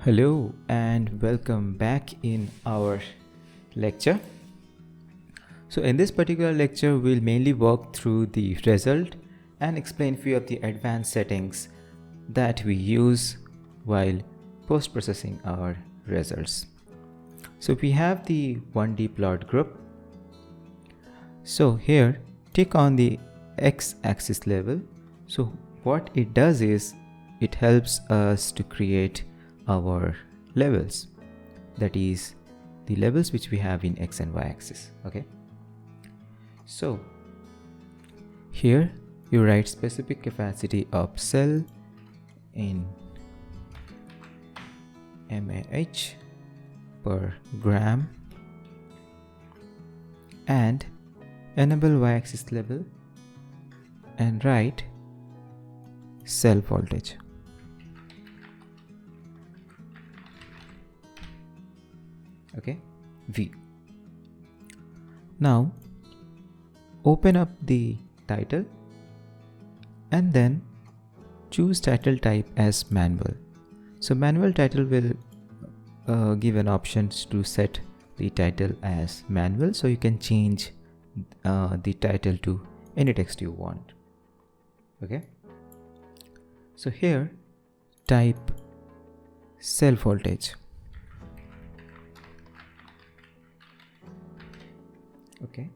Hello and welcome back in our lecture. So in this particular lecture, we'll mainly walk through the result and explain few of the advanced settings that we use while post-processing our results. So we have the 1D plot group. So here, tick on the x-axis level. So what it does is, it helps us to create our levels, that is the levels which we have in x and y axis. Okay, so here you write specific capacity of cell in mAh per gram and enable y-axis level and write cell voltage. Okay, V. Now open up the title and then choose title type as manual. So manual title will give an option to set the title as manual, so you can change the title to any text you want. Okay, so here type cell voltage. Okay,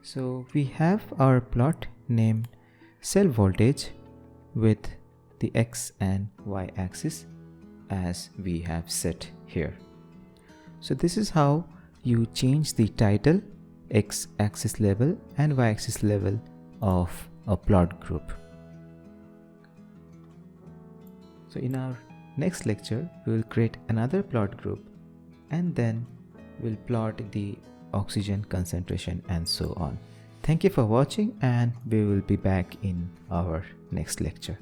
so we have our plot named cell voltage with the x and y axis as we have set here. So this is how you change the title, x axis level and y axis level of a plot group. So in our next lecture, we will create another plot group and then we'll plot the oxygen concentration and so on. Thank you for watching, and we will be back in our next lecture.